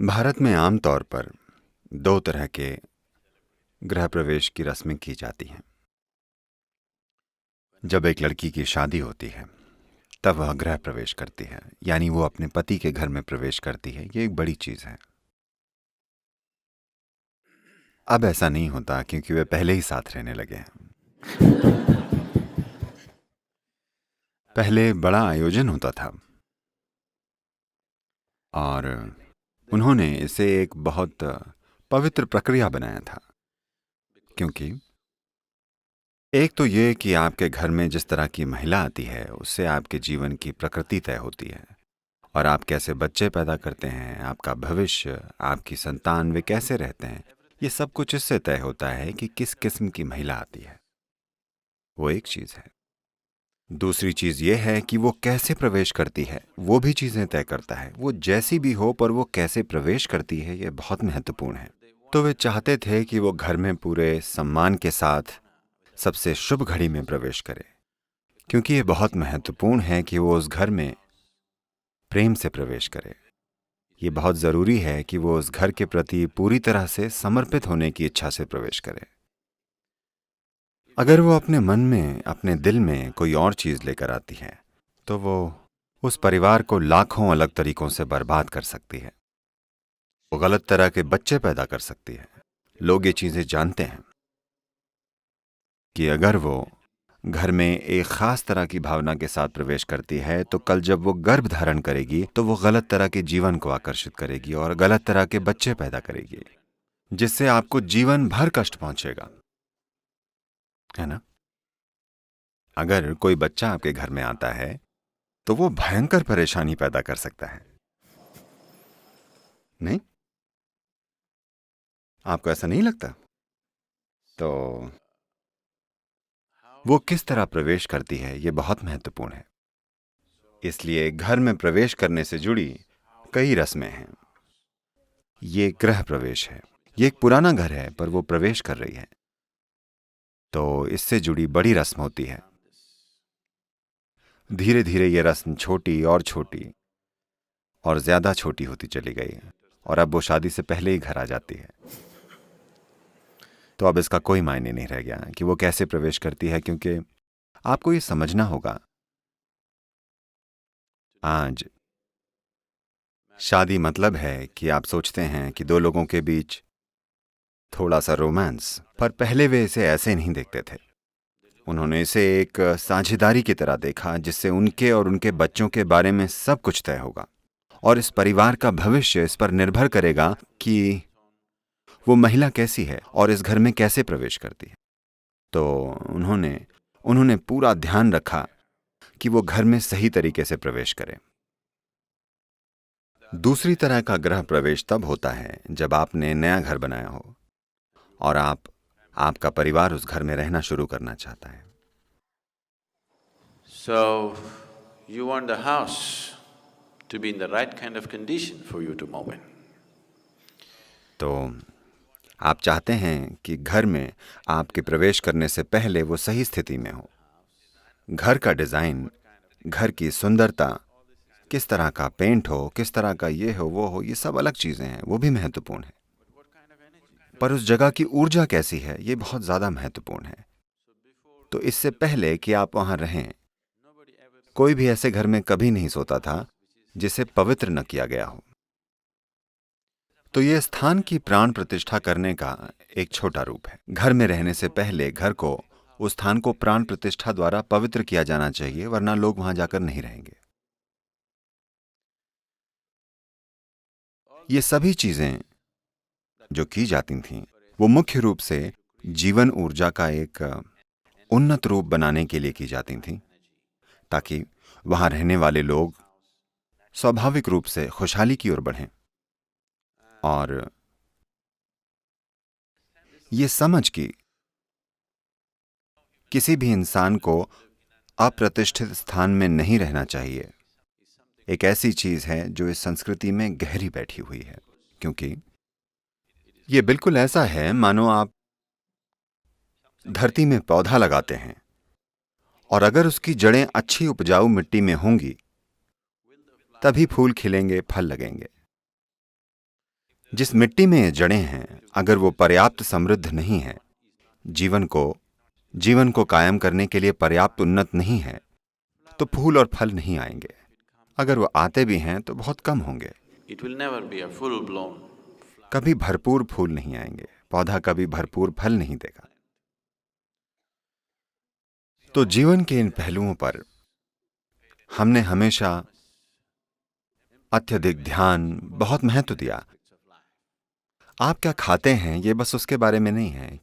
भारत में आम तौर पर दो तरह के गृह प्रवेश की रस्में की जाती हैं। जब एक लड़की की शादी होती है तब वह गृह प्रवेश करती है, यानी वो अपने पति के घर में प्रवेश करती है। ये एक बड़ी चीज है। अब ऐसा नहीं होता क्योंकि वे पहले ही साथ रहने लगे हैं। पहले बड़ा आयोजन होता था और उन्होंने इसे एक बहुत पवित्र प्रक्रिया बनाया था। क्योंकि एक तो ये कि आपके घर में जिस तरह की महिला आती है उससे आपके जीवन की प्रकृति तय होती है, और आप कैसे बच्चे पैदा करते हैं, आपका भविष्य, आपकी संतान, वे कैसे रहते हैं, ये सब कुछ इससे तय होता है कि किस किस्म की महिला आती है। वो एक चीज है। दूसरी चीज ये है कि वो कैसे प्रवेश करती है, वो भी चीजें तय करता है। वो जैसी भी हो, पर वो कैसे प्रवेश करती है ये बहुत महत्वपूर्ण है। तो वे चाहते थे कि वो घर में पूरे सम्मान के साथ सबसे शुभ घड़ी में प्रवेश करे, क्योंकि ये बहुत महत्वपूर्ण है कि वो उस घर में प्रेम से प्रवेश करे। ये बहुत जरूरी है कि वो उस घर के प्रति पूरी तरह से समर्पित होने की इच्छा से प्रवेश करे। अगर वो अपने मन में, अपने दिल में कोई और चीज लेकर आती है तो वो उस परिवार को लाखों अलग तरीकों से बर्बाद कर सकती है। वो गलत तरह के बच्चे पैदा कर सकती है। लोग ये चीजें जानते हैं कि अगर वो घर में एक खास तरह की भावना के साथ प्रवेश करती है तो कल जब वो गर्भ धारण करेगी तो वो गलत तरह के जीवन को आकर्षित करेगी और गलत तरह के बच्चे पैदा करेगी, जिससे आपको जीवन भर कष्ट पहुंचेगा, है ना? अगर कोई बच्चा आपके घर में आता है तो वो भयंकर परेशानी पैदा कर सकता है, नहीं? आपको ऐसा नहीं लगता? तो वो किस तरह प्रवेश करती है ये बहुत महत्वपूर्ण है। इसलिए घर में प्रवेश करने से जुड़ी कई रस्में हैं। ये गृह प्रवेश है। ये एक पुराना घर है पर वो प्रवेश कर रही है, तो इससे जुड़ी बड़ी रस्म होती है। धीरे धीरे ये रस्म छोटी और छोटी और ज्यादा छोटी होती चली गई, और अब वो शादी से पहले ही घर आ जाती है। तो अब इसका कोई मायने नहीं रह गया कि वो कैसे प्रवेश करती है, क्योंकि आपको ये समझना होगा, आज शादी मतलब है कि आप सोचते हैं कि दो लोगों के बीच थोड़ा सा रोमांस, पर पहले वे इसे ऐसे नहीं देखते थे। उन्होंने इसे एक साझेदारी की तरह देखा जिससे उनके और उनके बच्चों के बारे में सब कुछ तय होगा, और इस परिवार का भविष्य इस पर निर्भर करेगा कि वो महिला कैसी है और इस घर में कैसे प्रवेश करती है। तो उन्होंने उन्होंने पूरा ध्यान रखा कि वो घर में सही तरीके से प्रवेश करे। दूसरी तरह का गृह प्रवेश तब होता है जब आपने नया घर बनाया हो और आपका परिवार उस घर में रहना शुरू करना चाहता है। So, you want the house to be in the right kind of condition for you to move in. तो आप चाहते हैं कि घर में आपके प्रवेश करने से पहले वो सही स्थिति में हो। घर का डिजाइन, घर की सुंदरता, किस तरह का पेंट हो, किस तरह का ये हो वो हो, ये सब अलग चीजें हैं, वो भी महत्वपूर्ण है। पर उस जगह की ऊर्जा कैसी है ये बहुत ज्यादा महत्वपूर्ण है। तो इससे पहले कि आप वहां रहें, कोई भी ऐसे घर में कभी नहीं सोता था जिसे पवित्र न किया गया हो। तो यह स्थान की प्राण प्रतिष्ठा करने का एक छोटा रूप है। घर में रहने से पहले घर को, उस स्थान को प्राण प्रतिष्ठा द्वारा पवित्र किया जाना चाहिए, वरना लोग वहां जाकर नहीं रहेंगे। ये सभी चीजें जो की जाती थीं वो मुख्य रूप से जीवन ऊर्जा का एक उन्नत रूप बनाने के लिए की जाती थीं, ताकि वहां रहने वाले लोग स्वाभाविक रूप से खुशहाली की ओर बढ़ें। और ये समझ कि किसी भी इंसान को अप्रतिष्ठित स्थान में नहीं रहना चाहिए, एक ऐसी चीज है जो इस संस्कृति में गहरी बैठी हुई है। क्योंकि ये बिल्कुल ऐसा है मानो आप धरती में पौधा लगाते हैं, और अगर उसकी जड़ें अच्छी उपजाऊ मिट्टी में होंगी तभी फूल खिलेंगे, फल लगेंगे। जिस मिट्टी में ये जड़ें हैं, अगर वो पर्याप्त समृद्ध नहीं है, जीवन को कायम करने के लिए पर्याप्त उन्नत नहीं है, तो फूल और फल नहीं आएंगे। अगर वो आते भी हैं तो बहुत कम होंगे। It will never be a full-blown. कभी भरपूर फूल नहीं आएंगे, पौधा कभी भरपूर फल नहीं देगा। तो जीवन के इन पहलुओं पर हमने हमेशा अत्यधिक ध्यान, बहुत महत्व दिया। आप क्या खाते हैं ये बस उसके बारे में नहीं है,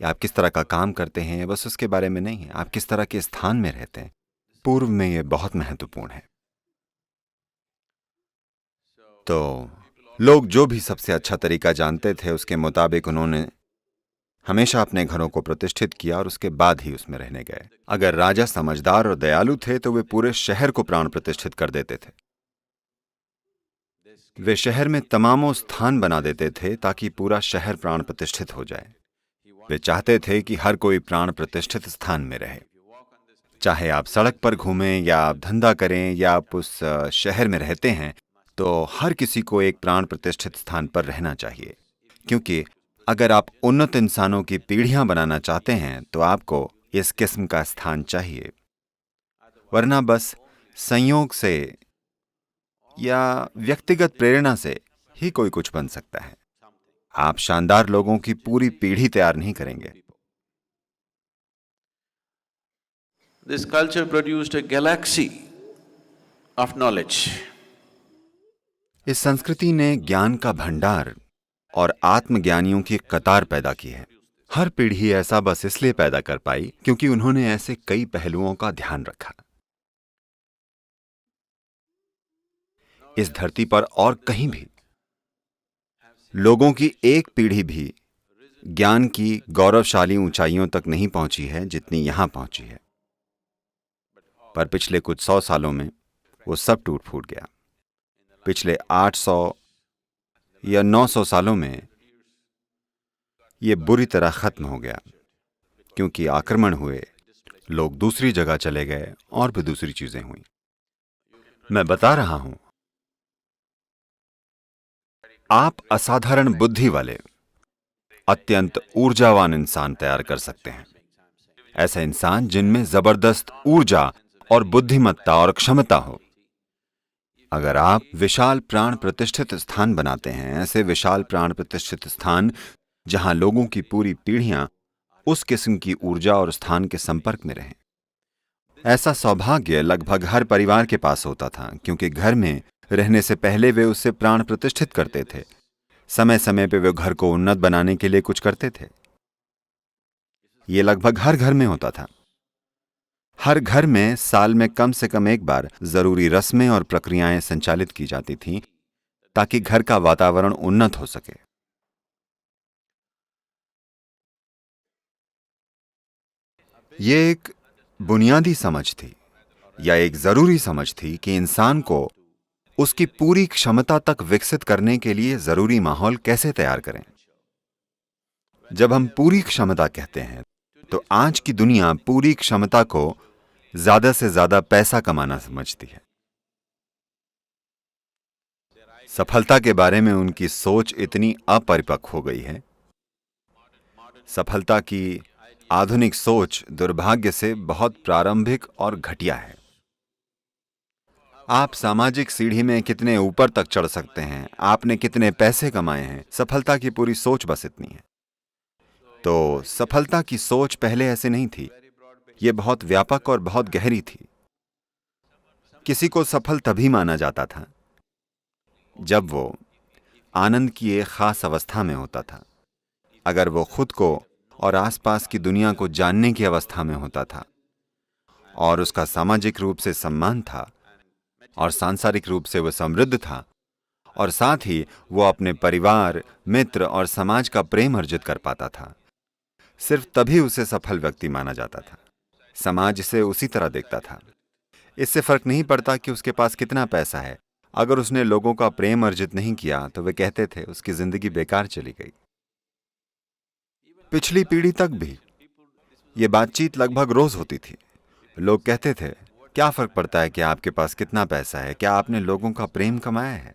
या आप किस तरह का काम करते हैं ये बस उसके बारे में नहीं है, आप किस तरह के स्थान में रहते हैं, पूर्व में ये बहुत महत्वपूर्ण है। तो लोग जो भी सबसे अच्छा तरीका जानते थे उसके मुताबिक उन्होंने हमेशा अपने घरों को प्रतिष्ठित किया और उसके बाद ही उसमें रहने गए। अगर राजा समझदार और दयालु थे तो वे पूरे शहर को प्राण प्रतिष्ठित कर देते थे। वे शहर में तमामों स्थान बना देते थे ताकि पूरा शहर प्राण प्रतिष्ठित हो जाए। वे चाहते थे कि हर कोई प्राण प्रतिष्ठित स्थान में रहे। चाहे आप सड़क पर घूमें या आप धंधा करें या आप उस शहर में रहते हैं, तो हर किसी को एक प्राण प्रतिष्ठित स्थान पर रहना चाहिए। क्योंकि अगर आप उन्नत इंसानों की पीढ़ियां बनाना चाहते हैं तो आपको इस किस्म का स्थान चाहिए, वरना बस संयोग से या व्यक्तिगत प्रेरणा से ही कोई कुछ बन सकता है। आप शानदार लोगों की पूरी पीढ़ी तैयार नहीं करेंगे। This culture produced a galaxy of knowledge. इस संस्कृति ने ज्ञान का भंडार और आत्मज्ञानियों की कतार पैदा की है। हर पीढ़ी ऐसा बस इसलिए पैदा कर पाई क्योंकि उन्होंने ऐसे कई पहलुओं का ध्यान रखा। इस धरती पर और कहीं भी लोगों की एक पीढ़ी भी ज्ञान की गौरवशाली ऊंचाइयों तक नहीं पहुंची है जितनी यहां पहुंची है। पर पिछले कुछ 100 सालों में वो सब टूट फूट गया। पिछले 800 या 900 सालों में ये बुरी तरह खत्म हो गया, क्योंकि आक्रमण हुए, लोग दूसरी जगह चले गए और भी दूसरी चीजें हुई। मैं बता रहा हूं, आप असाधारण बुद्धि वाले, अत्यंत ऊर्जावान इंसान तैयार कर सकते हैं। ऐसा इंसान जिनमें जबरदस्त ऊर्जा और बुद्धिमत्ता और क्षमता हो। अगर आप विशाल प्राण प्रतिष्ठित स्थान बनाते हैं, ऐसे विशाल प्राण प्रतिष्ठित स्थान जहां लोगों की पूरी पीढ़ियां उस किस्म की ऊर्जा और स्थान के संपर्क में रहें, ऐसा सौभाग्य लगभग हर परिवार के पास होता था, क्योंकि घर में रहने से पहले वे उससे प्राण प्रतिष्ठित करते थे। समय समय पे वे घर को उन्नत बनाने के लिए कुछ करते थे। ये लगभग हर घर में होता था। हर घर में साल में कम से कम एक बार जरूरी रस्में और प्रक्रियाएं संचालित की जाती थीं ताकि घर का वातावरण उन्नत हो सके। ये एक बुनियादी समझ थी, या एक जरूरी समझ थी कि इंसान को उसकी पूरी क्षमता तक विकसित करने के लिए जरूरी माहौल कैसे तैयार करें। जब हम पूरी क्षमता कहते हैं तो आज की दुनिया पूरी क्षमता को ज्यादा से ज्यादा पैसा कमाना समझती है। सफलता के बारे में उनकी सोच इतनी अपरिपक्व हो गई है। सफलता की आधुनिक सोच दुर्भाग्य से बहुत प्रारंभिक और घटिया है। आप सामाजिक सीढ़ी में कितने ऊपर तक चढ़ सकते हैं, आपने कितने पैसे कमाए हैं, सफलता की पूरी सोच बस इतनी है। तो सफलता की सोच पहले ऐसे नहीं थी। यह बहुत व्यापक और बहुत गहरी थी। किसी को सफल तभी माना जाता था जब वो आनंद की एक खास अवस्था में होता था, अगर वो खुद को और आसपास की दुनिया को जानने की अवस्था में होता था, और उसका सामाजिक रूप से सम्मान था और सांसारिक रूप से वो समृद्ध था, और साथ ही वो अपने परिवार, मित्र और समाज का प्रेम अर्जित कर पाता था। सिर्फ तभी उसे सफल व्यक्ति माना जाता था। समाज इसे उसी तरह देखता था। इससे फर्क नहीं पड़ता कि उसके पास कितना पैसा है। अगर उसने लोगों का प्रेम अर्जित नहीं किया तो वे कहते थे उसकी जिंदगी बेकार चली गई। पिछली पीढ़ी तक भी ये बातचीत लगभग रोज होती थी। लोग कहते थे, क्या फर्क पड़ता है कि आपके पास कितना पैसा है, क्या आपने लोगों का प्रेम कमाया है।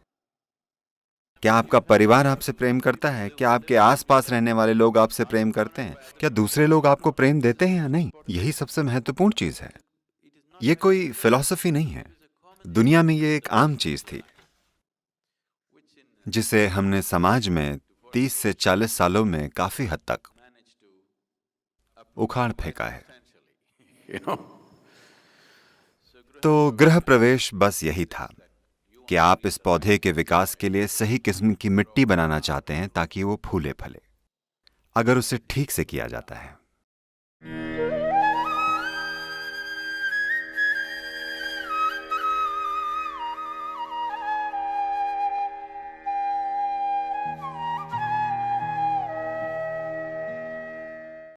क्या आपका परिवार आपसे प्रेम करता है? क्या आपके आसपास रहने वाले लोग आपसे प्रेम करते हैं? क्या दूसरे लोग आपको प्रेम देते हैं या नहीं? यही सबसे महत्वपूर्ण चीज है। ये कोई फिलॉसफी नहीं है। दुनिया में ये एक आम चीज थी जिसे हमने समाज में 30 से 40 सालों में काफी हद तक उखाड़ फेंका है। You know, तो गृह प्रवेश बस यही था कि आप इस पौधे के विकास के लिए सही किस्म की मिट्टी बनाना चाहते हैं ताकि वो फूले फले, अगर उसे ठीक से किया जाता है।